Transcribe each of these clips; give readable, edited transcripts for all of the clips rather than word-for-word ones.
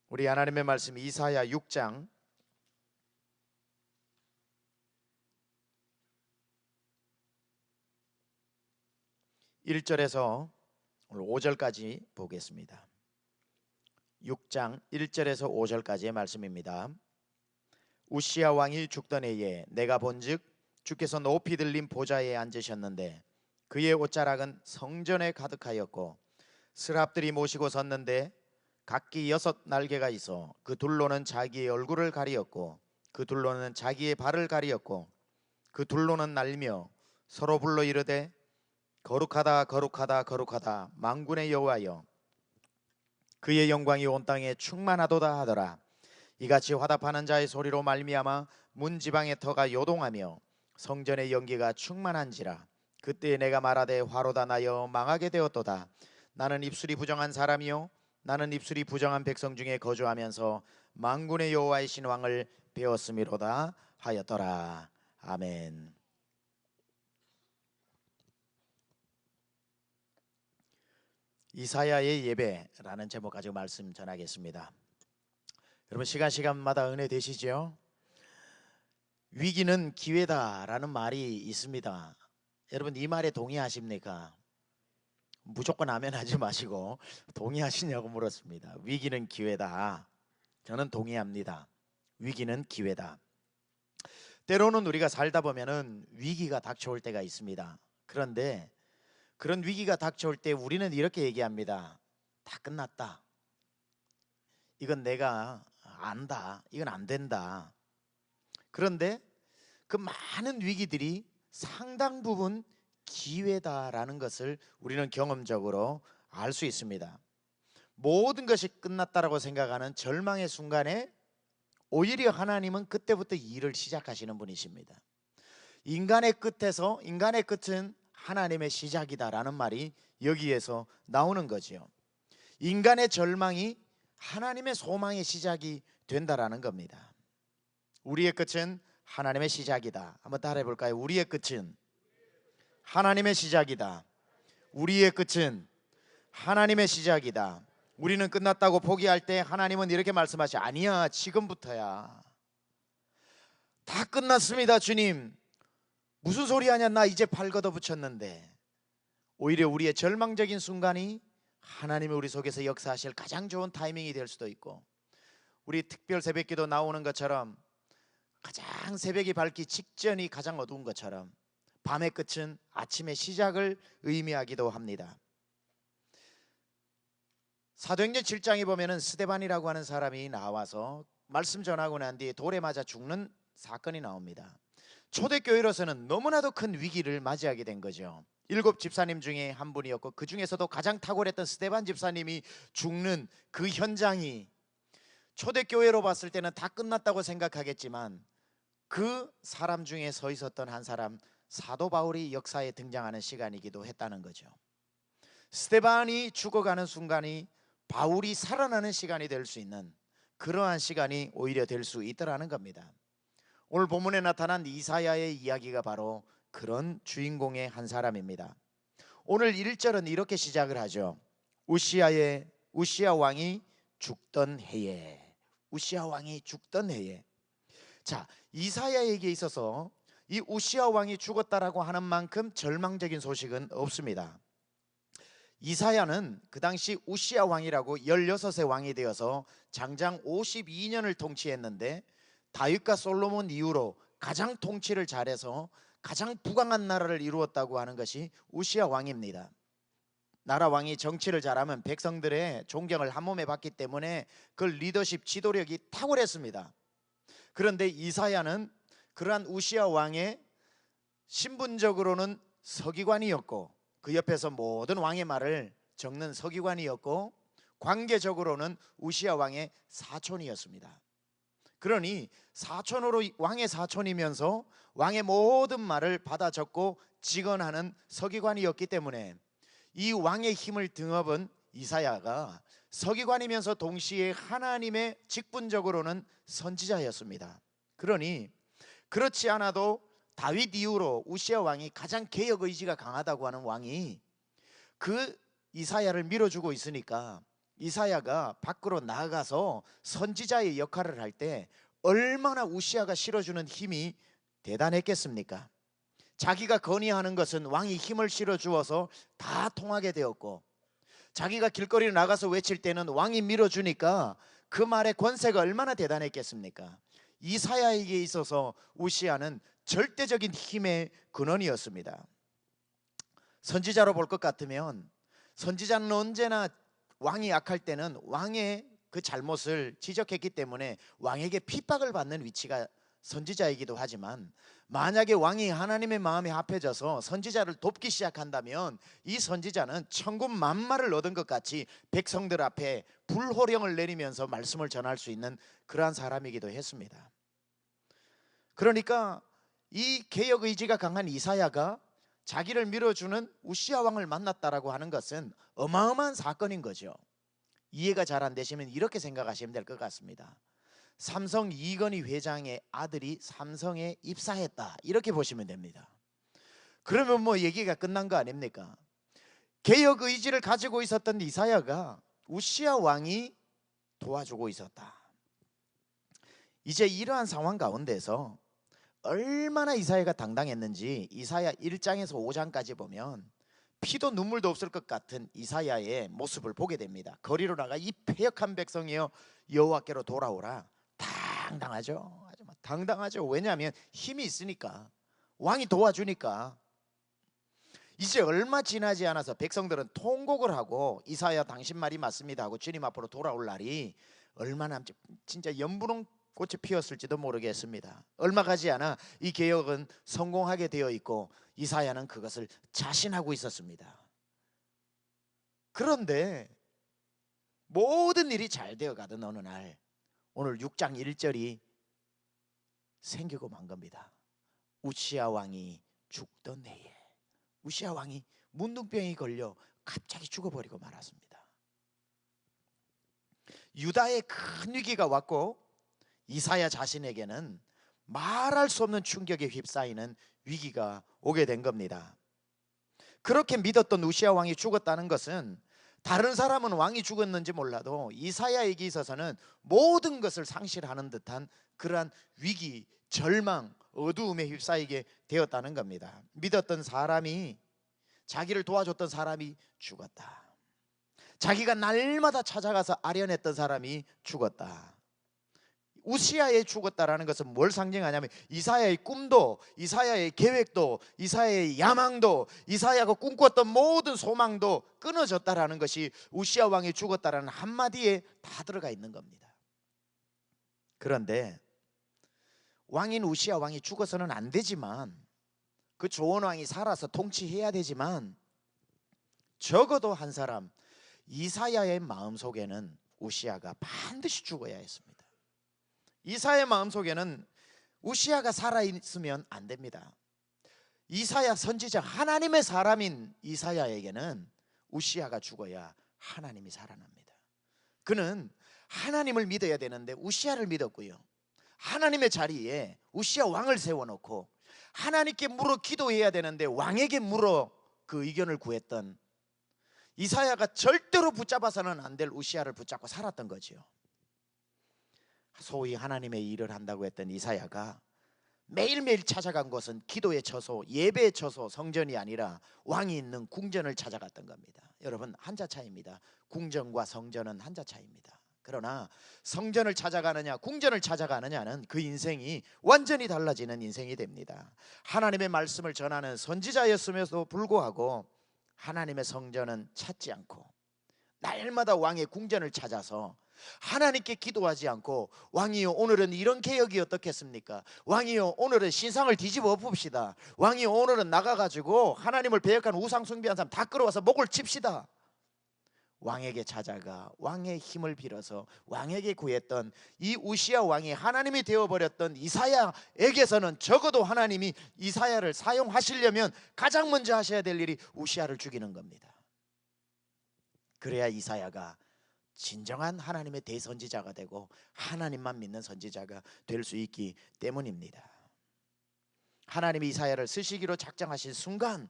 우리 하나님의 말씀 이사야 6장 1절에서 오늘 5절까지 보겠습니다. 6장 1절에서 5절까지의 말씀입니다. 우시야 왕이 죽던 해에 내가 본즉 주께서 높이 들린 보좌에 앉으셨는데 그의 옷자락은 성전에 가득하였고 스랍들이 모시고 섰는데 각기 6 날개가 있어 그 둘로는 자기의 얼굴을 가리었고 그 둘로는 자기의 발을 가리었고 그 둘로는 날며 서로 불러 이르되 거룩하다 거룩하다 거룩하다 만군의 여호와여 그의 영광이 온 땅에 충만하도다 하더라. 이같이 화답하는 자의 소리로 말미암아 문지방의 터가 요동하며 성전의 연기가 충만한지라. 그때 내가 말하되 화로다 나여 망하게 되었도다. 나는 입술이 부정한 사람이요 나는 입술이 부정한 백성 중에 거주하면서 만군의 여호와의 신왕을 배웠음이로다 하였더라. 아멘. 이사야의 예배라는 제목 가지고 말씀 전하겠습니다. 여러분 시간마다 은혜 되시죠? 위기는 기회다라는 말이 있습니다. 여러분 이 말에 동의하십니까? 무조건 아멘 하지 마시고 동의하시냐고 물었습니다. 위기는 기회다. 저는 동의합니다. 위기는 기회다. 때로는 우리가 살다 보면은 위기가 닥쳐올 때가 있습니다. 그런데 그런 위기가 닥쳐올 때 우리는 이렇게 얘기합니다. 다 끝났다. 이건 내가 안다. 이건 안 된다. 그런데 그 많은 위기들이 상당 부분 기회다라는 것을 우리는 경험적으로 알 수 있습니다. 모든 것이 끝났다라고 생각하는 절망의 순간에 오히려 하나님은 그때부터 일을 시작하시는 분이십니다. 인간의 끝에서 인간의 끝은 하나님의 시작이다라는 말이 여기에서 나오는 거지요. 인간의 절망이 하나님의 소망의 시작이 된다라는 겁니다. 우리의 끝은 하나님의 시작이다. 한번 따라해 볼까요? 우리의 끝은 하나님의 시작이다. 우리의 끝은 하나님의 시작이다. 우리는 끝났다고 포기할 때 하나님은 이렇게 말씀하시 아니야 지금부터야. 다 끝났습니다 주님. 무슨 소리 하냐 나 이제 발 걷어붙였는데. 오히려 우리의 절망적인 순간이 하나님이 우리 속에서 역사하실 가장 좋은 타이밍이 될 수도 있고, 우리 특별 새벽기도 나오는 것처럼 가장 새벽이 밝기 직전이 가장 어두운 것처럼 밤의 끝은 아침의 시작을 의미하기도 합니다. 사도행전 7장에 보면은 스데반이라고 하는 사람이 나와서 말씀 전하고 난 뒤에 돌에 맞아 죽는 사건이 나옵니다. 초대교회로서는 너무나도 큰 위기를 맞이하게 된 거죠. 7 집사님 중에 한 분이었고 그 중에서도 가장 탁월했던 스데반 집사님이 죽는 그 현장이 초대교회로 봤을 때는 다 끝났다고 생각하겠지만 그 사람 중에 서 있었던 한 사람 사도 바울이 역사에 등장하는 시간이기도 했다는 거죠. 스데반이 죽어가는 순간이 바울이 살아나는 시간이 될 수 있는 그러한 시간이 오히려 될 수 있더라는 겁니다. 오늘 본문에 나타난 이사야의 이야기가 바로 그런 주인공의 한 사람입니다. 오늘 1절은 이렇게 시작을 하죠. 우시야 왕이 죽던 해에. 우시야 왕이 죽던 해에. 자, 이사야에게 있어서 이 우시야 왕이 죽었다라고 하는 만큼 절망적인 소식은 없습니다. 이사야는 그 당시 우시야 왕이라고 16세 왕이 되어서 장장 52년을 통치했는데 다윗과 솔로몬 이후로 가장 통치를 잘해서 가장 부강한 나라를 이루었다고 하는 것이 우시야 왕입니다. 나라 왕이 정치를 잘하면 백성들의 존경을 한 몸에 받기 때문에 그 리더십 지도력이 탁월했습니다. 그런데 이사야는 그러한 우시야 왕의 신분적으로는 서기관이었고 그 옆에서 모든 왕의 말을 적는 서기관이었고 관계적으로는 우시야 왕의 사촌이었습니다. 그러니 사촌으로 왕의 사촌이면서 왕의 모든 말을 받아 적고 직언하는 서기관이었기 때문에 이 왕의 힘을 등업은 이사야가 서기관이면서 동시에 하나님의 직분적으로는 선지자였습니다. 그러니 그렇지 않아도 다윗 이후로 우시야 왕이 가장 개혁 의지가 강하다고 하는 왕이 그 이사야를 밀어주고 있으니까 이사야가 밖으로 나가서 선지자의 역할을 할 때 얼마나 우시아가 실어주는 힘이 대단했겠습니까? 자기가 건의하는 것은 왕이 힘을 실어 주어서 다 통하게 되었고, 자기가 길거리로 나가서 외칠 때는 왕이 밀어주니까 그 말의 권세가 얼마나 대단했겠습니까? 이사야에게 있어서 우시아는 절대적인 힘의 근원이었습니다. 선지자로 볼 것 같으면 선지자는 언제나 왕이 약할 때는 왕의 그 잘못을 지적했기 때문에 왕에게 핍박을 받는 위치가 선지자이기도 하지만, 만약에 왕이 하나님의 마음에 합해져서 선지자를 돕기 시작한다면 이 선지자는 천군만마를 얻은 것 같이 백성들 앞에 불호령을 내리면서 말씀을 전할 수 있는 그러한 사람이기도 했습니다. 그러니까 이 개혁 의지가 강한 이사야가 자기를 밀어주는 우시아 왕을 만났다라고 하는 것은 어마어마한 사건인 거죠. 이해가 잘 안 되시면 이렇게 생각하시면 될 것 같습니다. 삼성 이건희 회장의 아들이 삼성에 입사했다, 이렇게 보시면 됩니다. 그러면 뭐 얘기가 끝난 거 아닙니까? 개혁 의지를 가지고 있었던 이사야가 우시아 왕이 도와주고 있었다. 이제 이러한 상황 가운데서 얼마나 이사야가 당당했는지 이사야 1장에서 5장까지 보면 피도 눈물도 없을 것 같은 이사야의 모습을 보게 됩니다. 거리로 나가 이 패역한 백성이여 여호와께로 돌아오라. 당당하죠. 아주 당당하죠. 왜냐하면 힘이 있으니까, 왕이 도와주니까. 이제 얼마 지나지 않아서 백성들은 통곡을 하고 이사야 당신 말이 맞습니다 하고 주님 앞으로 돌아올 날이 얼마 남지, 진짜 연분홍 꽃이 피었을지도 모르겠습니다. 얼마 가지 않아 이 개혁은 성공하게 되어 있고 이사야는 그것을 자신하고 있었습니다. 그런데 모든 일이 잘 되어 가던 어느 날, 오늘 6장 1절이 생기고 만 겁니다. 우시아 왕이 죽던 해에 우시아 왕이 문둥병이 걸려 갑자기 죽어버리고 말았습니다. 유다에 큰 위기가 왔고 이사야 자신에게는 말할 수 없는 충격에 휩싸이는 위기가 오게 된 겁니다. 그렇게 믿었던 우시아 왕이 죽었다는 것은 다른 사람은 왕이 죽었는지 몰라도 이사야에게 있어서는 모든 것을 상실하는 듯한 그러한 위기, 절망, 어두움에 휩싸이게 되었다는 겁니다. 믿었던 사람이, 자기를 도와줬던 사람이 죽었다. 자기가 날마다 찾아가서 아련했던 사람이 죽었다. 우시아의 죽었다라는 것은 뭘 상징하냐면 이사야의 꿈도, 이사야의 계획도, 이사야의 야망도, 이사야가 꿈꿨던 모든 소망도 끊어졌다라는 것이 우시아 왕이 죽었다라는 한마디에 다 들어가 있는 겁니다. 그런데 왕인 우시아 왕이 죽어서는 안 되지만, 그 좋은 왕이 살아서 통치해야 되지만, 적어도 한 사람, 이사야의 마음속에는 우시아가 반드시 죽어야 했습니다. 이사야의 마음속에는 우시아가 살아있으면 안 됩니다. 이사야 선지자, 하나님의 사람인 이사야에게는 우시아가 죽어야 하나님이 살아납니다. 그는 하나님을 믿어야 되는데 우시아를 믿었고요, 하나님의 자리에 우시아 왕을 세워놓고 하나님께 물어 기도해야 되는데 왕에게 물어 그 의견을 구했던 이사야가 절대로 붙잡아서는 안 될 우시아를 붙잡고 살았던 거지요. 소위 하나님의 일을 한다고 했던 이사야가 매일매일 찾아간 곳은 기도의 처소, 예배의 처소, 성전이 아니라 왕이 있는 궁전을 찾아갔던 겁니다. 여러분, 한자 차이입니다. 궁전과 성전은 한자 차이입니다. 그러나 성전을 찾아가느냐 궁전을 찾아가느냐는 그 인생이 완전히 달라지는 인생이 됩니다. 하나님의 말씀을 전하는 선지자였음에도 불구하고 하나님의 성전은 찾지 않고 날마다 왕의 궁전을 찾아서 하나님께 기도하지 않고, 왕이여 오늘은 이런 개혁이 어떻겠습니까? 왕이여 오늘은 신상을 뒤집어 엎읍시다. 왕이여 오늘은 나가가지고 하나님을 배역한 우상 숭배한 사람 다 끌어와서 목을 칩시다. 왕에게 찾아가 왕의 힘을 빌어서 왕에게 구했던 이 우시아 왕이 하나님이 되어버렸던 이사야에게서는 적어도 하나님이 이사야를 사용하시려면 가장 먼저 하셔야 될 일이 우시아를 죽이는 겁니다. 그래야 이사야가 진정한 하나님의 대선지자가 되고 하나님만 믿는 선지자가 될 수 있기 때문입니다. 하나님이 이사야를 쓰시기로 작정하신 순간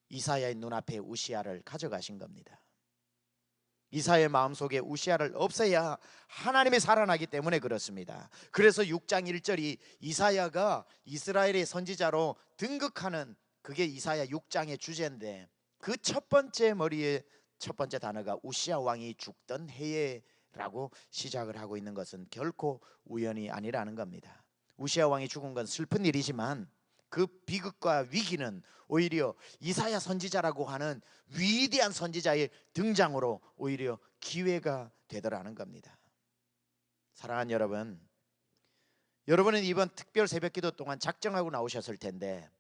이사야의 눈앞에 우시아를 가져가신 겁니다. 이사야의 마음속에 우시아를 없애야 하나님이 살아나기 때문에 그렇습니다. 그래서 6장 1절이 이사야가 이스라엘의 선지자로 등극하는, 그게 이사야 6장의 주제인데, 그 첫 번째 머리에 첫 번째 단어가 우시아 왕이 죽던 해에라고 시작을 하고 있는 것은 결코 우연이 아니라는 겁니다. 우시아 왕이 죽은 건 슬픈 일이지만 그 비극과 위기는 오히려 이사야 선지자라고 하는 위대한 선지자의 등장으로 오히려 기회가 되더라는 겁니다. 사랑하는 여러분, 여러분은 이번 특별 새벽기도 동안 작정하고 나오셨을 텐데,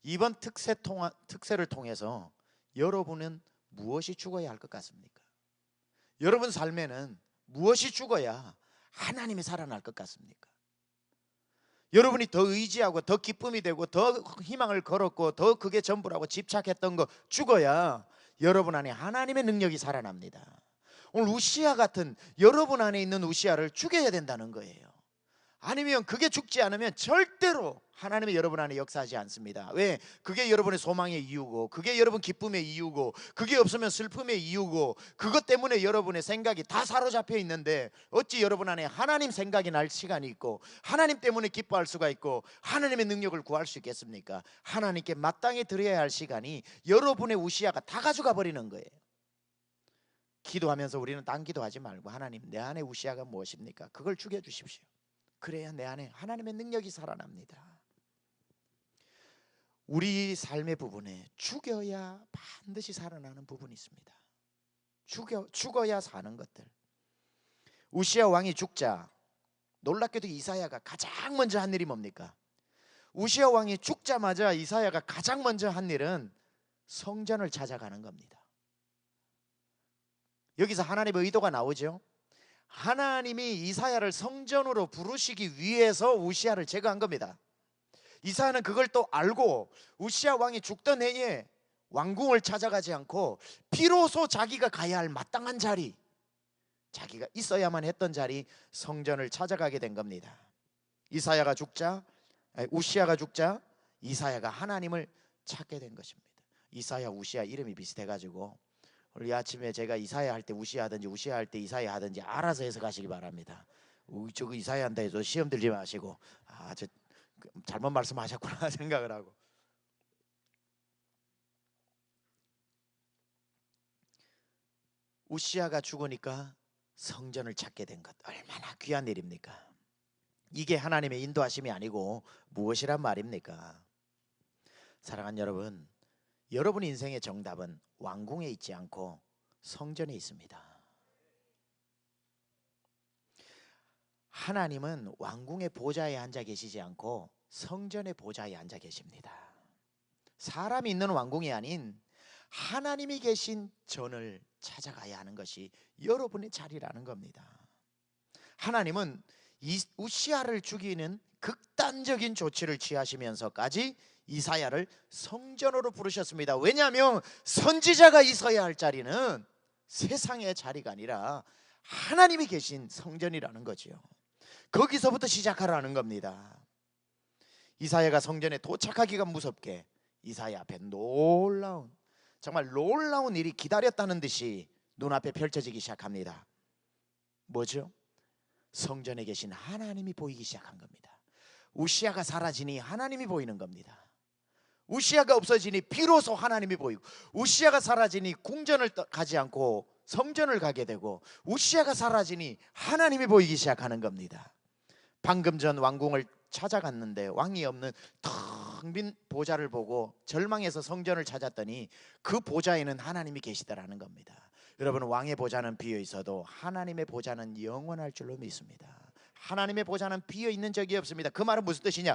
이번 특세를 통해서 여러분은 무엇이 죽어야 할 것 같습니까? 여러분 삶에는 무엇이 죽어야 하나님이 살아날 것 같습니까? 여러분이 더 의지하고 더 기쁨이 되고 더 희망을 걸었고 더 그게 전부라고 집착했던 거 죽어야 여러분 안에 하나님의 능력이 살아납니다. 오늘 우시아 같은 여러분 안에 있는 우시아를 죽여야 된다는 거예요. 아니면 그게 죽지 않으면 절대로 하나님이 여러분 안에 역사하지 않습니다. 왜? 그게 여러분의 소망의 이유고, 그게 여러분 기쁨의 이유고, 그게 없으면 슬픔의 이유고, 그것 때문에 여러분의 생각이 다 사로잡혀 있는데 어찌 여러분 안에 하나님 생각이 날 시간이 있고 하나님 때문에 기뻐할 수가 있고 하나님의 능력을 구할 수 있겠습니까? 하나님께 마땅히 드려야 할 시간이 여러분의 우시아가 다 가져가 버리는 거예요. 기도하면서 우리는 딴 기도하지 말고, 하나님, 내 안에 우시아가 무엇입니까? 그걸 죽여주십시오. 그래야 내 안에 하나님의 능력이 살아납니다. 우리 삶의 부분에 죽여야 반드시 살아나는 부분이 있습니다. 죽어야 사는 것들. 우시아 왕이 죽자 놀랍게도 이사야가 가장 먼저 한 일이 뭡니까? 우시아 왕이 죽자마자 이사야가 가장 먼저 한 일은 성전을 찾아가는 겁니다. 여기서 하나님의 의도가 나오죠. 하나님이 이사야를 성전으로 부르시기 위해서 우시아를 제거한 겁니다. 이사야는 그걸 또 알고 우시아 왕이 죽던 해에 왕궁을 찾아가지 않고 비로소 자기가 가야 할 마땅한 자리, 자기가 있어야만 했던 자리, 성전을 찾아가게 된 겁니다. 우시아가 죽자 이사야가 하나님을 찾게 된 것입니다. 이사야, 우시아 이름이 비슷해가지고 오늘 이 아침에 제가 이사야 할 때 우시아 하든지 우시아 할 때 이사야 하든지 알아서 해서 가시기 바랍니다. 저거 이사야 한다 해서 시험 들지 마시고 저 잘못 말씀하셨구나 생각을 하고. 우시아가 죽으니까 성전을 찾게 된 것, 얼마나 귀한 일입니까? 이게 하나님의 인도하심이 아니고 무엇이란 말입니까? 사랑하는 여러분, 여러분 인생의 정답은 왕궁에 있지 않고 성전에 있습니다. 하나님은 왕궁의 보좌에 앉아 계시지 않고 성전의 보좌에 앉아 계십니다. 사람이 있는 왕궁이 아닌 하나님이 계신 전을 찾아가야 하는 것이 여러분의 자리라는 겁니다. 하나님은 우시아를 죽이는 극단적인 조치를 취하시면서까지 이사야를 성전으로 부르셨습니다. 왜냐하면 선지자가 있어야 할 자리는 세상의 자리가 아니라 하나님이 계신 성전이라는 거죠. 거기서부터 시작하라는 겁니다. 이사야가 성전에 도착하기가 무섭게 이사야 앞에 정말 놀라운 일이 기다렸다는 듯이 눈앞에 펼쳐지기 시작합니다. 뭐죠? 성전에 계신 하나님이 보이기 시작한 겁니다. 우시아가 사라지니 하나님이 보이는 겁니다. 우시아가 없어지니 비로소 하나님이 보이고, 우시아가 사라지니 궁전을 가지 않고 성전을 가게 되고, 우시아가 사라지니 하나님이 보이기 시작하는 겁니다. 방금 전 왕궁을 찾아갔는데 왕이 없는 텅 빈 보좌를 보고 절망해서 성전을 찾았더니 그 보좌에는 하나님이 계시다라는 겁니다. 여러분, 왕의 보좌는 비어 있어도 하나님의 보좌는 영원할 줄로 믿습니다. 하나님의 보좌는 비어 있는 적이 없습니다. 그 말은 무슨 뜻이냐?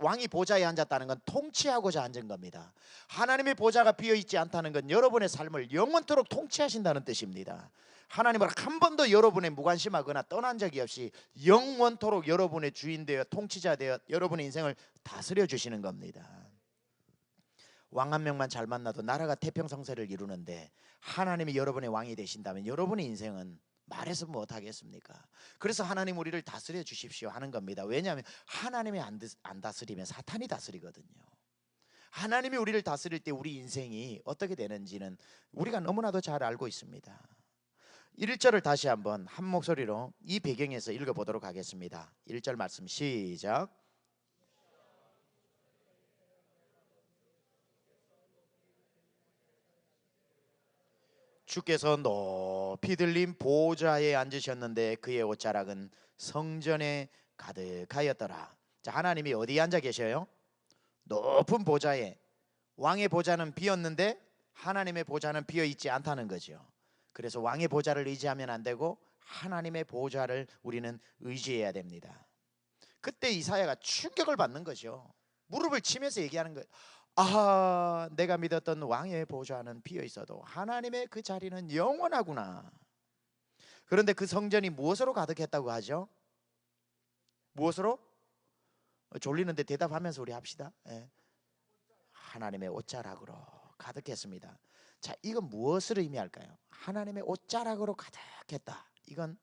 왕이 보좌에 앉았다는 건 통치하고자 앉은 겁니다. 하나님의 보좌가 비어 있지 않다는 건 여러분의 삶을 영원토록 통치하신다는 뜻입니다. 하나님은 한 번도 여러분의 무관심하거나 떠난 적이 없이 영원토록 여러분의 주인 되어 통치자 되어 여러분의 인생을 다스려 주시는 겁니다. 왕 한 명만 잘 만나도 나라가 태평성세를 이루는데 하나님이 여러분의 왕이 되신다면 여러분의 인생은 말해서 못하겠습니까? 그래서 하나님 우리를 다스려 주십시오 하는 겁니다. 왜냐하면 하나님이 안 다스리면 사탄이 다스리거든요. 하나님이 우리를 다스릴 때 우리 인생이 어떻게 되는지는 우리가 너무나도 잘 알고 있습니다. 1절을 다시 한번 한 목소리로 이 배경에서 읽어보도록 하겠습니다. 1절 말씀 시작. 주께서 높이 들린 보좌에 앉으셨는데 그의 옷자락은 성전에 가득하였더라. 자, 하나님이 어디에 앉아 계셔요? 높은 보좌에. 왕의 보좌는 비었는데 하나님의 보좌는 비어 있지 않다는 거죠. 그래서 왕의 보좌를 의지하면 안 되고 하나님의 보좌를 우리는 의지해야 됩니다. 그때 이사야가 충격을 받는 거죠. 무릎을 치면서 얘기하는 거예요. 아, 내가 믿었던 왕의 보좌는 비어 있어도 하나님의 그 자리는 영원하구나. 그런데 그 성전이 무엇으로 가득했다고 하죠? 무엇으로? 졸리는데 대답하면서 우리 합시다. 예. 하나님의 옷자락으로 가득했습니다. 자, 이건 무엇을 의미할까요? 하나님의 옷자락으로 가득했다. 이건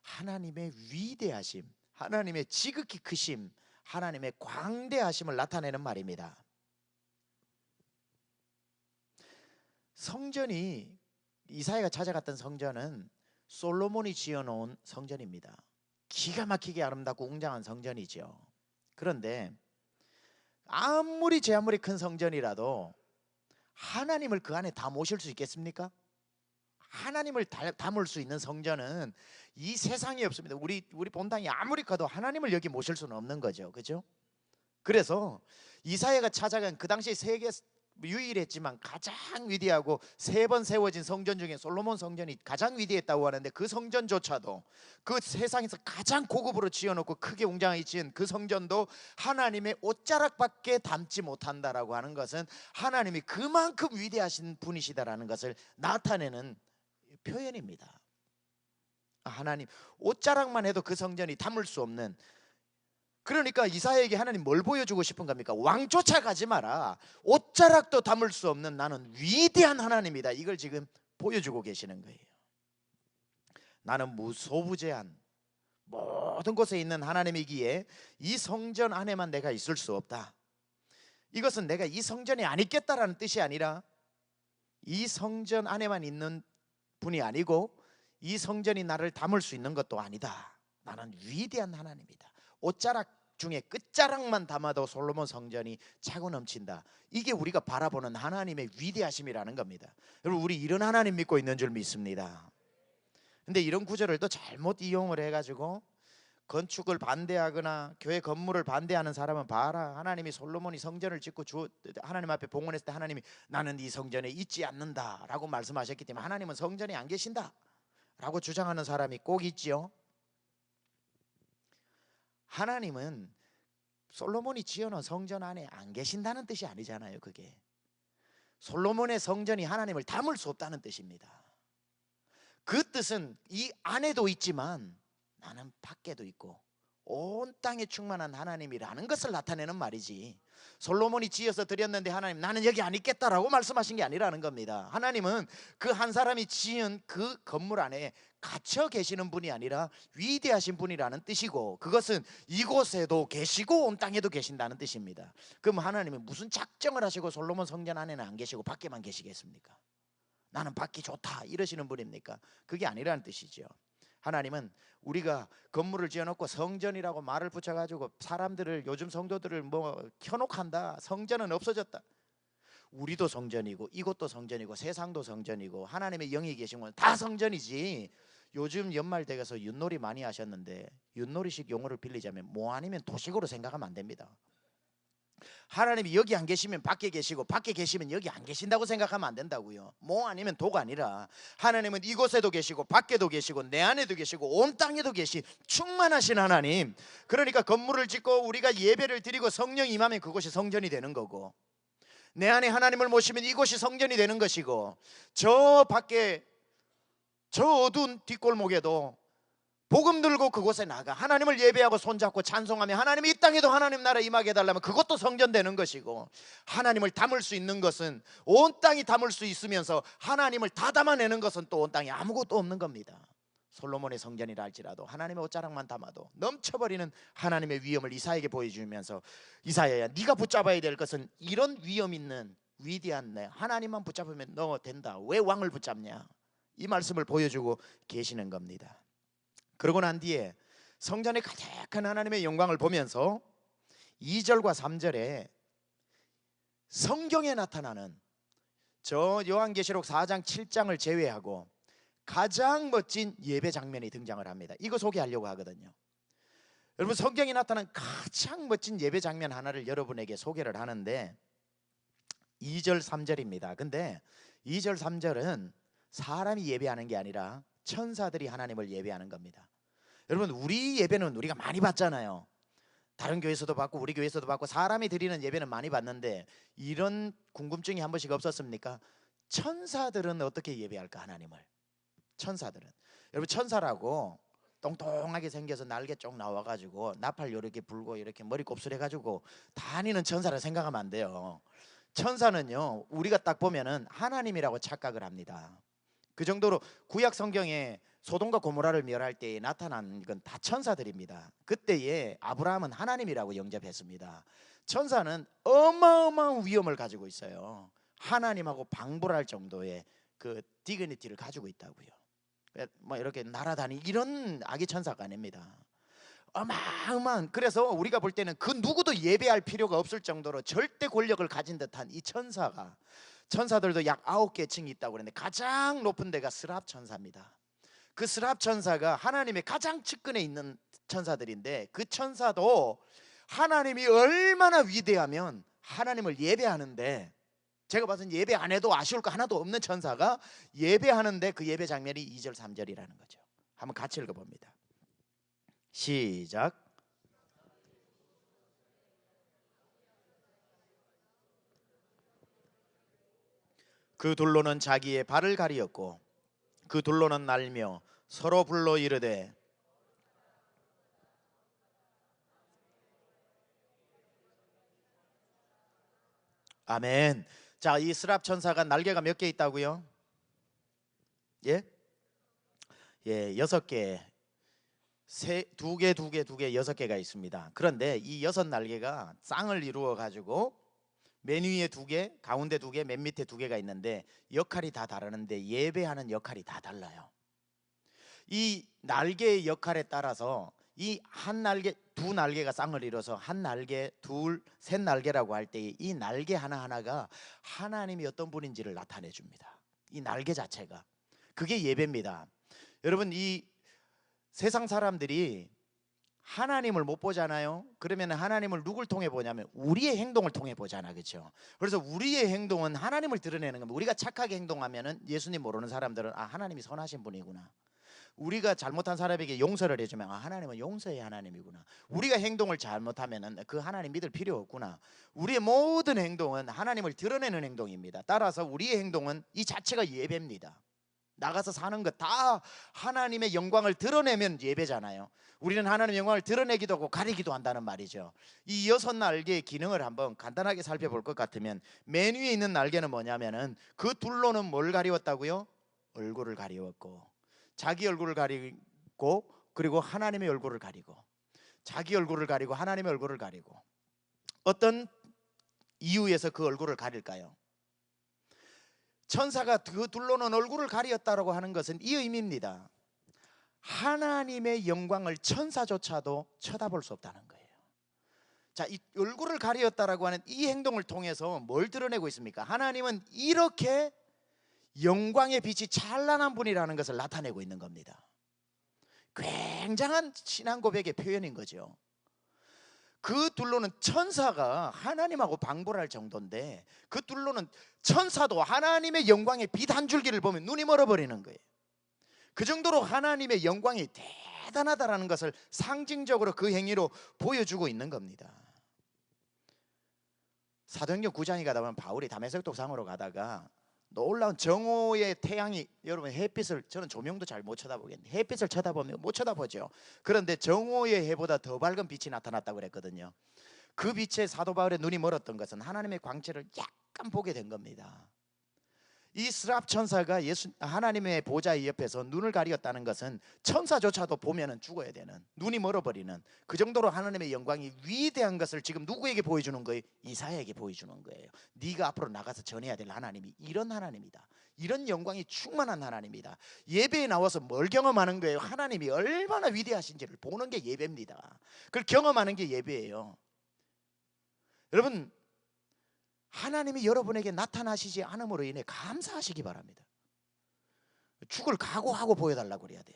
하나님의 위대하심, 하나님의 지극히 크심, 하나님의 광대하심을 나타내는 말입니다. 성전이, 이사야가 찾아갔던 성전은 솔로몬이 지어놓은 성전입니다. 기가 막히게 아름답고 웅장한 성전이죠. 그런데 아무리 제 아무리 큰 성전이라도 하나님을 그 안에 다 모실 수 있겠습니까? 하나님을 담을 수 있는 성전은 이 세상에 없습니다. 우리 본당이 아무리 커도 하나님을 여기 모실 수는 없는 거죠. 그죠? 그래서 이사야가 찾아간 그 당시 세계 유일했지만 가장 위대하고 3번 세워진 성전 중에 솔로몬 성전이 가장 위대했다고 하는데, 그 성전조차도, 그 세상에서 가장 고급으로 지어놓고 크게 웅장하게 지은 그 성전도 하나님의 옷자락밖에 담지 못한다라고 하는 것은 하나님이 그만큼 위대하신 분이시다라는 것을 나타내는 표현입니다. 하나님 옷자락만 해도 그 성전이 담을 수 없는, 그러니까 이사야에게 하나님 뭘 보여주고 싶은 겁니까? 왕 쫓아가지 마라, 옷자락도 담을 수 없는 나는 위대한 하나님이다, 이걸 지금 보여주고 계시는 거예요. 나는 무소부재한 모든 곳에 있는 하나님이기에 이 성전 안에만 내가 있을 수 없다. 이것은 내가 이 성전에 안 있겠다라는 뜻이 아니라 이 성전 안에만 있는 분이 아니고 이 성전이 나를 담을 수 있는 것도 아니다. 나는 위대한 하나님이다. 옷자락 중에 끝자락만 담아도 솔로몬 성전이 차고 넘친다. 이게 우리가 바라보는 하나님의 위대하심이라는 겁니다. 여러분, 우리 이런 하나님 믿고 있는 줄 믿습니다. 근데 이런 구절을 또 잘못 이용을 해가지고 건축을 반대하거나 교회 건물을 반대하는 사람은, 봐라, 하나님이 솔로몬이 성전을 짓고 하나님 앞에 봉헌했을 때 하나님이 나는 이 성전에 있지 않는다 라고 말씀하셨기 때문에 하나님은 성전에 안 계신다 라고 주장하는 사람이 꼭 있지요. 하나님은 솔로몬이 지어놓은 성전 안에 안 계신다는 뜻이 아니잖아요. 그게 솔로몬의 성전이 하나님을 담을 수 없다는 뜻입니다. 그 뜻은 이 안에도 있지만 나는 밖에도 있고 온 땅에 충만한 하나님이라는 것을 나타내는 말이지, 솔로몬이 지어서 드렸는데 하나님 나는 여기 안 있겠다라고 말씀하신 게 아니라는 겁니다. 하나님은 그 한 사람이 지은 그 건물 안에 갇혀 계시는 분이 아니라 위대하신 분이라는 뜻이고, 그것은 이곳에도 계시고 온 땅에도 계신다는 뜻입니다. 그럼 하나님이 무슨 작정을 하시고 솔로몬 성전 안에는 안 계시고 밖에만 계시겠습니까? 나는 밖이 좋다 이러시는 분입니까? 그게 아니라는 뜻이죠. 하나님은 우리가 건물을 지어놓고 성전이라고 말을 붙여가지고 사람들을, 요즘 성도들을 뭐 현혹한다, 성전은 없어졌다. 우리도 성전이고 이곳도 성전이고 세상도 성전이고 하나님의 영이 계신 건 다 성전이지. 요즘 연말 되어서 윷놀이 많이 하셨는데 윷놀이식 용어를 빌리자면 뭐 아니면 도식으로 생각하면 안 됩니다. 하나님이 여기 안 계시면 밖에 계시고 밖에 계시면 여기 안 계신다고 생각하면 안 된다고요. 뭐 아니면 도가 아니라 하나님은 이곳에도 계시고 밖에도 계시고 내 안에도 계시고 온 땅에도 계시 충만하신 하나님. 그러니까 건물을 짓고 우리가 예배를 드리고 성령 임하면 그곳이 성전이 되는 거고, 내 안에 하나님을 모시면 이곳이 성전이 되는 것이고, 저 밖에 저 어두운 뒷골목에도 복음 들고 그곳에 나가 하나님을 예배하고 손잡고 찬송하며 하나님이 이 땅에도 하나님 나라 임하게 해달라면 그것도 성전 되는 것이고, 하나님을 담을 수 있는 것은 온 땅이 담을 수 있으면서 하나님을 다 담아내는 것은 또 온 땅에 아무것도 없는 겁니다. 솔로몬의 성전이라 할지라도 하나님의 옷자락만 담아도 넘쳐버리는 하나님의 위엄을 이사야에게 보여주면서 이사야야, 네가 붙잡아야 될 것은 이런 위엄 있는 위대한 내 하나님만 붙잡으면 너 된다. 왜 왕을 붙잡냐? 이 말씀을 보여주고 계시는 겁니다. 그러고 난 뒤에 성전의 가득한 하나님의 영광을 보면서 2절과 3절에 성경에 나타나는 저 요한계시록 4장 7장을 제외하고 가장 멋진 예배 장면이 등장을 합니다. 이거 소개하려고 하거든요. 여러분, 성경에 나타난 가장 멋진 예배 장면 하나를 여러분에게 소개를 하는데 2절 3절입니다. 근데 2절 3절은 사람이 예배하는 게 아니라 천사들이 하나님을 예배하는 겁니다. 여러분, 우리 예배는 우리가 많이 받잖아요. 다른 교회에서도 받고 우리 교회에서도 받고 사람이 드리는 예배는 많이 받는데 이런 궁금증이 한 번씩 없었습니까? 천사들은 어떻게 예배할까? 하나님을. 천사들은, 여러분, 천사라고 똥똥하게 생겨서 날개 쪽 나와가지고 나팔 이렇게 불고 이렇게 머리 곱슬해가지고 다니는 천사를 생각하면 안 돼요. 천사는요, 우리가 딱 보면은 하나님이라고 착각을 합니다. 그 정도로 구약 성경에 소돔과 고모라를 멸할 때에 나타난 건 다 천사들입니다. 그때에 아브라함은 하나님이라고 영접했습니다. 천사는 어마어마한 위엄을 가지고 있어요. 하나님하고 방불할 정도의 그 디그니티를 가지고 있다고요. 뭐 이렇게 날아다니 이런 아기 천사가 아닙니다. 어마어마한, 그래서 우리가 볼 때는 그 누구도 예배할 필요가 없을 정도로 절대 권력을 가진 듯한 이 천사가, 천사들도 약 9개 층이 있다고 그러는데 가장 높은 데가 스랍 천사입니다. 그 스랍 천사가 하나님의 가장 측근에 있는 천사들인데 그 천사도 하나님이 얼마나 위대하면 하나님을 예배하는데, 제가 봐서는 예배 안 해도 아쉬울 거 하나도 없는 천사가 예배하는데 그 예배 장면이 2절 3절이라는 거죠. 한번 같이 읽어봅니다. 시작. 그 둘로는 자기의 발을 가리었고 그 둘로는 날며 서로 불러 이르되 아멘. 자, 이 스랍 천사가 날개가 몇 개 있다고요? 예? 예, 6개. 두 개, 6개가 있습니다. 그런데 이 6날개가 쌍을 이루어 가지고 맨 위에 2개, 가운데 2개, 맨 밑에 2개가 있는데 역할이 다 다르는데 예배하는 역할이 다 달라요. 이 날개의 역할에 따라서 이 한 날개, 2날개가 쌍을 이뤄서 한 날개, 둘, 셋 날개라고 할 때 이 날개 하나하나가 하나님이 어떤 분인지를 나타내 줍니다. 이 날개 자체가, 그게 예배입니다. 여러분, 이 세상 사람들이 하나님을 못 보잖아요. 그러면 하나님을 누굴 통해 보냐면 우리의 행동을 통해 보잖아, 그렇죠? 그래서 우리의 행동은 하나님을 드러내는 겁니다. 우리가 착하게 행동하면은 예수님 모르는 사람들은 아, 하나님이 선하신 분이구나. 우리가 잘못한 사람에게 용서를 해주면 아, 하나님은 용서의 하나님이구나. 우리가 행동을 잘못하면은 그 하나님 믿을 필요 없구나. 우리의 모든 행동은 하나님을 드러내는 행동입니다. 따라서 우리의 행동은 이 자체가 예배입니다. 나가서 사는 것 다 하나님의 영광을 드러내면 예배잖아요. 우리는 하나님의 영광을 드러내기도 하고 가리기도 한다는 말이죠. 이 6날개의 기능을 한번 간단하게 살펴볼 것 같으면 맨 위에 있는 날개는 뭐냐면은 그 둘로는 뭘 가리웠다고요? 얼굴을 가리웠고, 자기 얼굴을 가리고, 그리고 하나님의 얼굴을 가리고, 자기 얼굴을 가리고 하나님의 얼굴을 가리고. 어떤 이유에서 그 얼굴을 가릴까요? 천사가 그 둘로는 얼굴을 가리었다라고 하는 것은 이 의미입니다. 하나님의 영광을 천사조차도 쳐다볼 수 없다는 거예요. 자, 이 얼굴을 가리었다라고 하는 이 행동을 통해서 뭘 드러내고 있습니까? 하나님은 이렇게 영광의 빛이 찬란한 분이라는 것을 나타내고 있는 겁니다. 굉장한 신앙 고백의 표현인 거죠. 그 둘로는 천사가 하나님하고 방불할 정도인데 그 둘로는 천사도 하나님의 영광의 빛 한 줄기를 보면 눈이 멀어버리는 거예요. 그 정도로 하나님의 영광이 대단하다라는 것을 상징적으로 그 행위로 보여주고 있는 겁니다. 사도행전 9장에 가다 보면 바울이 다메섹 도상으로 가다가 놀라운 정오의 태양이, 여러분 햇빛을, 저는 조명도 잘 못 쳐다보겠는데 햇빛을 쳐다보면 못 쳐다보죠. 그런데 정오의 해보다 더 밝은 빛이 나타났다고 그랬거든요. 그 빛에 사도 바울의 눈이 멀었던 것은 하나님의 광채를 약간 보게 된 겁니다. 이 스랍 천사가 하나님의 보좌의 옆에서 눈을 가리었다는 것은 천사조차도 보면은 죽어야 되는, 눈이 멀어버리는 그 정도로 하나님의 영광이 위대한 것을 지금 누구에게 보여주는 거예요? 이사야에게 보여주는 거예요. 네가 앞으로 나가서 전해야 될 하나님이 이런 하나님이다, 이런 영광이 충만한 하나님이다. 예배에 나와서 뭘 경험하는 거예요? 하나님이 얼마나 위대하신지를 보는 게 예배입니다. 그걸 경험하는 게 예배예요. 여러분, 하나님이 여러분에게 나타나시지 않음으로 인해 감사하시기 바랍니다. 죽을 각오하고 보여달라고 그래야 돼요.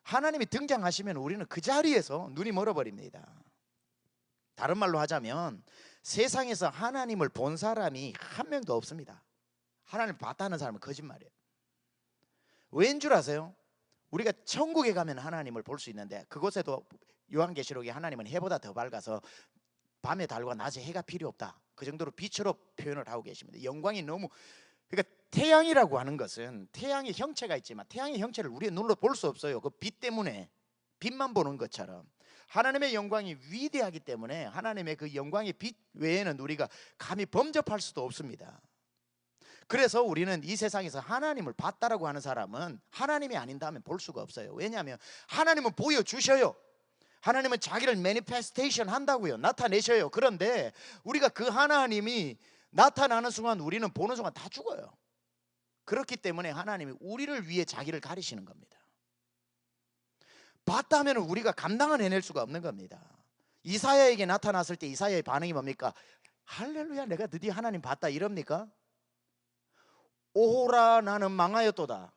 하나님이 등장하시면 우리는 그 자리에서 눈이 멀어버립니다. 다른 말로 하자면 세상에서 하나님을 본 사람이 한 명도 없습니다. 하나님을 봤다는 사람은 거짓말이에요. 왜인 줄 아세요? 우리가 천국에 가면 하나님을 볼 수 있는데, 그곳에도 요한계시록에 하나님은 해보다 더 밝아서 밤에 달과 낮에 해가 필요 없다, 그 정도로 빛으로 표현을 하고 계십니다. 영광이 너무, 그러니까 태양이라고 하는 것은 태양의 형체가 있지만 태양의 형체를 우리가 눈으로 볼 수 없어요. 그 빛 때문에, 빛만 보는 것처럼 하나님의 영광이 위대하기 때문에 하나님의 그 영광의 빛 외에는 우리가 감히 범접할 수도 없습니다. 그래서 우리는 이 세상에서 하나님을 봤다라고 하는 사람은 하나님이 아닌다면 볼 수가 없어요. 왜냐하면 하나님은 보여주셔요. 하나님은 자기를 매니페스테이션 한다고요. 나타내셔요. 그런데 우리가 그 하나님이 나타나는 순간, 우리는 보는 순간 다 죽어요. 그렇기 때문에 하나님이 우리를 위해 자기를 가리시는 겁니다. 봤다면 우리가 감당을 해낼 수가 없는 겁니다. 이사야에게 나타났을 때 이사야의 반응이 뭡니까? 할렐루야, 내가 드디어 하나님 봤다 이럽니까? 오호라, 나는 망하였도다,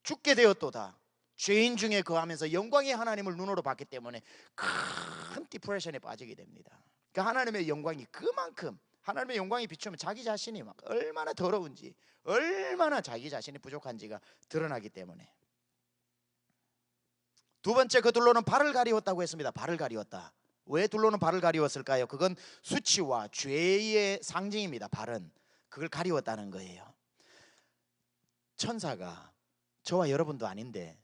죽게 되었도다, 죄인 중에 거하면서 영광의 하나님을 눈으로 봤기 때문에 큰 디프레션에 빠지게 됩니다. 그러니까 하나님의 영광이 그만큼, 하나님의 영광이 비추면 자기 자신이 막 얼마나 더러운지, 얼마나 자기 자신이 부족한지가 드러나기 때문에. 두 번째, 그 둘로는 발을 가리웠다고 했습니다. 발을 가리웠다. 왜 둘로는 발을 가리웠을까요? 그건 수치와 죄의 상징입니다. 발은 그걸 가리웠다는 거예요. 천사가 저와 여러분도 아닌데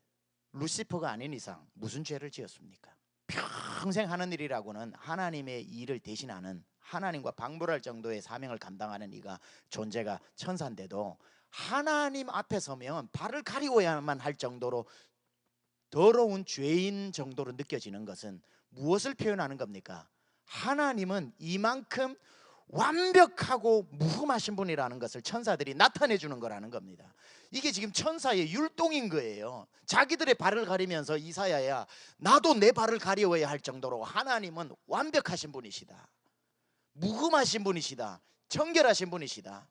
루시퍼가 아닌 이상 무슨 죄를 지었습니까? 평생 하는 일이라고는 하나님의 일을 대신하는, 하나님과 방불할 정도의 사명을 감당하는 이가, 존재가 천사인데도 하나님 앞에 서면 발을 가리워야만 할 정도로 더러운 죄인 정도로 느껴지는 것은 무엇을 표현하는 겁니까? 하나님은 이만큼 완벽하고 무흠하신 분이라는 것을 천사들이 나타내 주는 거라는 겁니다. 이게 지금 천사의 율동인 거예요. 자기들의 발을 가리면서 이사야야, 나도 내 발을 가리워야 할 정도로 하나님은 완벽하신 분이시다, 무흠하신 분이시다, 청결하신 분이시다.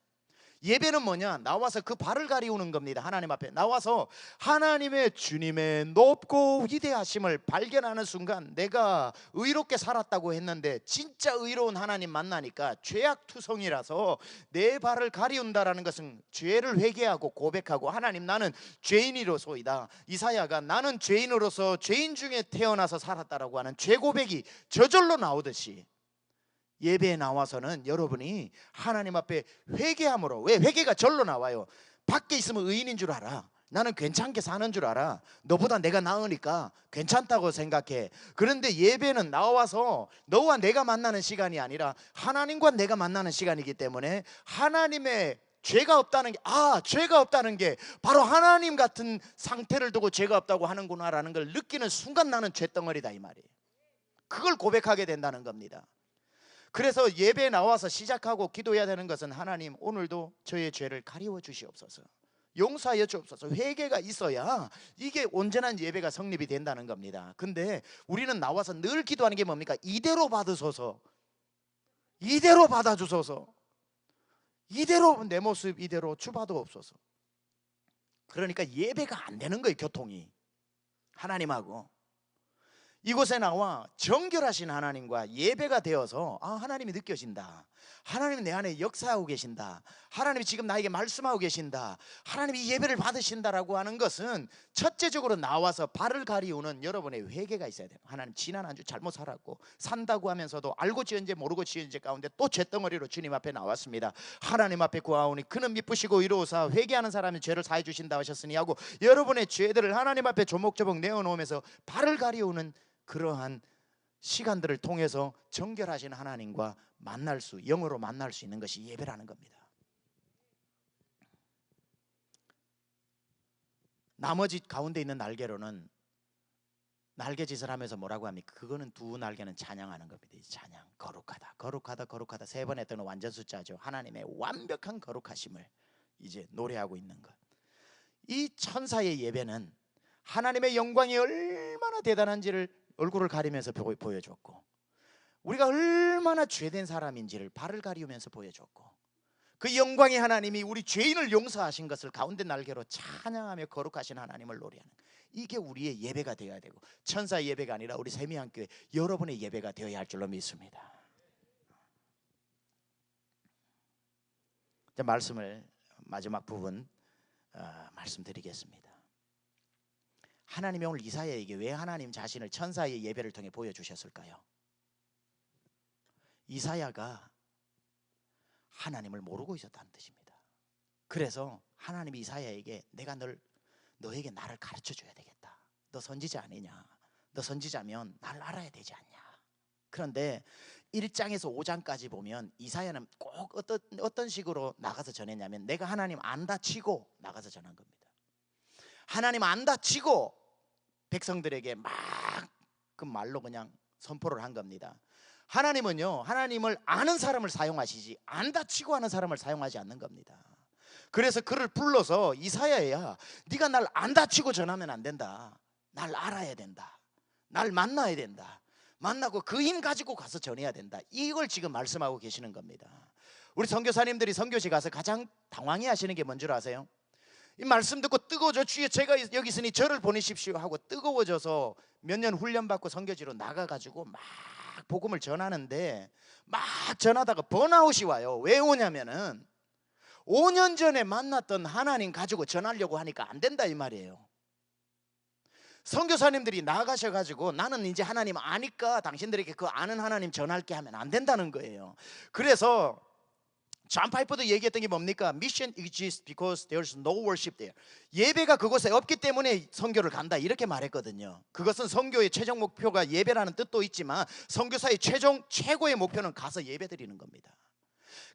예배는 뭐냐? 나와서 그 발을 가리우는 겁니다. 하나님 앞에 나와서 하나님의, 주님의 높고 위대하심을 발견하는 순간, 내가 의롭게 살았다고 했는데 진짜 의로운 하나님 만나니까 죄악투성이라서 내 발을 가리운다라는 것은 죄를 회개하고 고백하고, 하나님, 나는 죄인이로소이다. 이사야가 나는 죄인으로서 죄인 중에 태어나서 살았다라고 하는 죄고백이 저절로 나오듯이, 예배에 나와서는 여러분이 하나님 앞에 회개함으로, 왜 회개가 절로 나와요? 밖에 있으면 의인인 줄 알아. 나는 괜찮게 사는 줄 알아. 너보다 내가 나으니까 괜찮다고 생각해. 그런데 예배는 나와서 너와 내가 만나는 시간이 아니라 하나님과 내가 만나는 시간이기 때문에, 하나님의 죄가 없다는 게, 죄가 없다는 게 바로 하나님 같은 상태를 두고 죄가 없다고 하는구나라는 걸 느끼는 순간 나는 죄덩어리다, 이 말이에요. 그걸 고백하게 된다는 겁니다. 그래서 예배에 나와서 시작하고 기도해야 되는 것은, 하나님, 오늘도 저의 죄를 가리워 주시옵소서, 용서하여 주옵소서. 회개가 있어야 이게 온전한 예배가 성립이 된다는 겁니다. 근데 우리는 나와서 늘 기도하는 게 뭡니까? 이대로 받으소서, 이대로 받아주소서, 이대로 내 모습 이대로 주봐도 없소서. 그러니까 예배가 안 되는 거예요. 교통이 하나님하고. 이곳에 나와 정결하신 하나님과 예배가 되어서, 하나님이 느껴진다, 하나님이 내 안에 역사하고 계신다, 하나님이 지금 나에게 말씀하고 계신다, 하나님이 이 예배를 받으신다라고 하는 것은 첫째적으로 나와서 발을 가리우는 여러분의 회개가 있어야 돼요. 하나님, 지난 한 주 잘못 살았고, 산다고 하면서도 알고 지은 죄 모르고 지은 죄 가운데 또 죄덩어리로 주님 앞에 나왔습니다. 하나님 앞에 구하오니 그는 미쁘시고 이로우사 회개하는 사람이 죄를 사해 주신다 하셨으니 하고, 여러분의 죄들을 하나님 앞에 조목조목 내어놓으면서 발을 가리우는 그러한 시간들을 통해서 정결하신 하나님과 만날 수, 영으로 만날 수 있는 것이 예배라는 겁니다. 나머지 가운데 있는 날개로는 날개짓을 하면서 뭐라고 합니까? 그거는 두 날개는 찬양하는 겁니다. 이 찬양, 거룩하다, 거룩하다, 거룩하다. 세 번 했던 완전 숫자죠. 하나님의 완벽한 거룩하심을 이제 노래하고 있는 것. 이 천사의 예배는 하나님의 영광이 얼마나 대단한지를 얼굴을 가리면서 보여줬고, 우리가 얼마나 죄된 사람인지를 발을 가리우면서 보여줬고, 그 영광의 하나님이 우리 죄인을 용서하신 것을 가운데 날개로 찬양하며 거룩하신 하나님을 노래하는, 이게 우리의 예배가 되어야 되고, 천사의 예배가 아니라 우리 세미한교회 여러분의 예배가 되어야 할 줄로 믿습니다. 이제 말씀을 마지막 부분 말씀드리겠습니다. 하나님이 오늘 이사야에게 왜 하나님 자신을 천사의 예배를 통해 보여주셨을까요? 이사야가 하나님을 모르고 있었다는 뜻입니다. 그래서 하나님이 이사야에게 내가 너에게 나를 가르쳐 줘야 되겠다. 너 선지자 아니냐? 너 선지자면 나를 알아야 되지 않냐? 그런데 1장에서 5장까지 보면 이사야는 꼭 어떤 식으로 나가서 전했냐면, 내가 하나님 안다 치고 나가서 전한 겁니다. 하나님 안다 치고 백성들에게 막 그 말로 그냥 선포를 한 겁니다. 하나님은요, 하나님을 아는 사람을 사용하시지 안다 치고 하는 사람을 사용하지 않는 겁니다. 그래서 그를 불러서 이사야야, 네가 날 안다 치고 전하면 안 된다. 날 알아야 된다. 날 만나야 된다. 만나고 그 힘 가지고 가서 전해야 된다. 이걸 지금 말씀하고 계시는 겁니다. 우리 선교사님들이 선교지 가서 가장 당황해 하시는 게 뭔 줄 아세요? 이 말씀 듣고 뜨거워져, 주여 제가 여기 있으니 저를 보내십시오 하고 뜨거워져서 몇 년 훈련받고 선교지로 나가가지고 막 복음을 전하는데, 막 전하다가 번아웃이 와요. 왜 오냐면은 5년 전에 만났던 하나님 가지고 전하려고 하니까 안 된다 이 말이에요. 선교사님들이 나가셔가지고 나는 이제 하나님 아니까 당신들에게 그 아는 하나님 전할게 하면 안 된다는 거예요. 그래서 존 파이퍼도 얘기했던 게 뭡니까? Mission exists because there's no worship there. 예배가 그곳에 없기 때문에 선교를 간다, 이렇게 말했거든요. 그것은 선교의 최종 목표가 예배라는 뜻도 있지만 선교사의 최고의 목표는 가서 예배드리는 겁니다.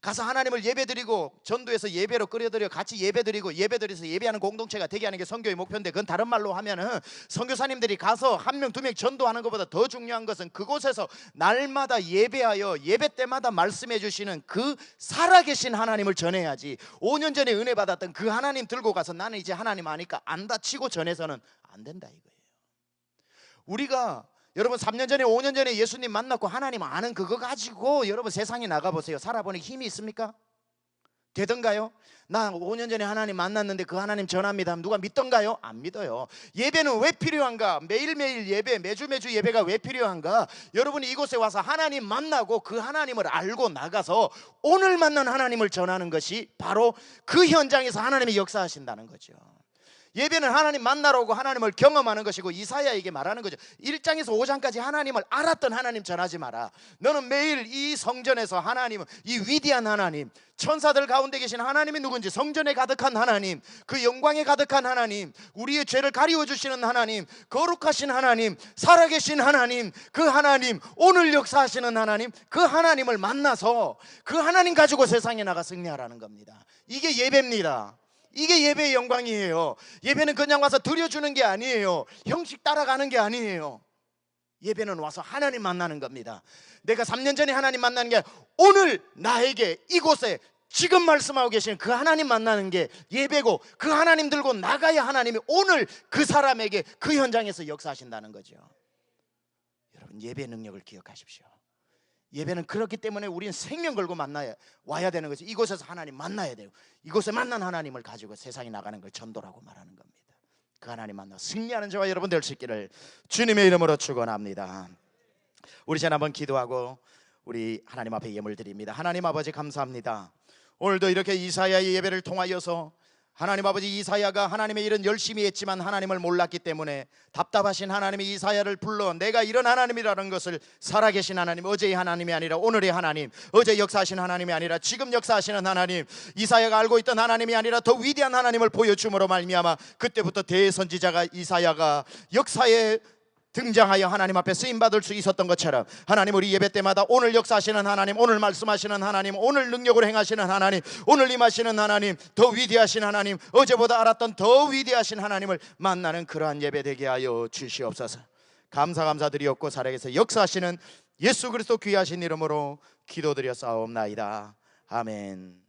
가서 하나님을 예배드리고 전도해서 예배로 끌어들여 같이 예배드리고 예배드려서 예배하는 공동체가 되게 하는 게 선교의 목표인데, 그건 다른 말로 하면은 선교사님들이 가서 한 명, 두 명 전도하는 것보다 더 중요한 것은 그곳에서 날마다 예배하여 예배 때마다 말씀해 주시는 그 살아계신 하나님을 전해야지, 5년 전에 은혜 받았던 그 하나님 들고 가서 나는 이제 하나님 아니까 안 다치고 전해서는 안 된다 이거예요. 우리가 여러분 3년 전에 5년 전에 예수님 만났고 하나님 아는 그거 가지고 여러분 세상에 나가보세요. 살아보니 힘이 있습니까? 되던가요? 나 5년 전에 하나님 만났는데 그 하나님 전합니다 하면 누가 믿던가요? 안 믿어요. 예배는 왜 필요한가? 매일매일 예배, 매주 예배가 왜 필요한가? 여러분이 이곳에 와서 하나님 만나고 그 하나님을 알고 나가서 오늘 만난 하나님을 전하는 것이 바로 그 현장에서 하나님이 역사하신다는 거죠. 예배는 하나님 만나러 오고 하나님을 경험하는 것이고, 이사야에게 말하는 거죠. 1장에서 5장까지 하나님을 알았던 하나님 전하지 마라. 너는 매일 이 성전에서 하나님, 이 위대한 하나님, 천사들 가운데 계신 하나님이 누군지, 성전에 가득한 하나님, 그 영광에 가득한 하나님, 우리의 죄를 가리워 주시는 하나님, 거룩하신 하나님, 살아계신 하나님, 그 하나님, 오늘 역사하시는 하나님, 그 하나님을 만나서 그 하나님 가지고 세상에 나가 승리하라는 겁니다. 이게 예배입니다. 이게 예배의 영광이에요. 예배는 그냥 와서 드려주는 게 아니에요. 형식 따라가는 게 아니에요. 예배는 와서 하나님 만나는 겁니다. 내가 3년 전에 하나님 만나는 게 아니라 오늘 나에게 이곳에 지금 말씀하고 계신 그 하나님 만나는 게 예배고, 그 하나님 들고 나가야 하나님이 오늘 그 사람에게 그 현장에서 역사하신다는 거죠. 여러분, 예배 능력을 기억하십시오. 예배는 그렇기 때문에 우리는 생명 걸고 와야 되는 거죠. 이곳에서 하나님 만나야 돼요. 이곳에 만난 하나님을 가지고 세상에 나가는 걸 전도라고 말하는 겁니다. 그 하나님 만나 승리하는 저와 여러분 될 수 있기를 주님의 이름으로 축원합니다. 우리 전 한번 기도하고 우리 하나님 앞에 예물 드립니다. 하나님 아버지 감사합니다. 오늘도 이렇게 이사야의 예배를 통하여서 하나님 아버지, 이사야가 하나님의 일은 열심히 했지만 하나님을 몰랐기 때문에 답답하신 하나님이 이사야를 불러 내가 이런 하나님이라는 것을, 살아계신 하나님, 어제의 하나님이 아니라 오늘의 하나님, 어제 역사하신 하나님이 아니라 지금 역사하시는 하나님, 이사야가 알고 있던 하나님이 아니라 더 위대한 하나님을 보여줌으로 말미암아 그때부터 대선지자가 이사야가 역사의 등장하여 하나님 앞에 쓰임받을 수 있었던 것처럼 하나님, 우리 예배 때마다 오늘 역사하시는 하나님, 오늘 말씀하시는 하나님, 오늘 능력으로 행하시는 하나님, 오늘 임하시는 하나님, 더 위대하신 하나님, 어제보다 알았던 더 위대하신 하나님을 만나는 그러한 예배 되게 하여 주시옵소서. 감사드리옵고 살아계서 역사하시는 예수 그리스도 귀하신 이름으로 기도드려 싸움나이다. 아멘.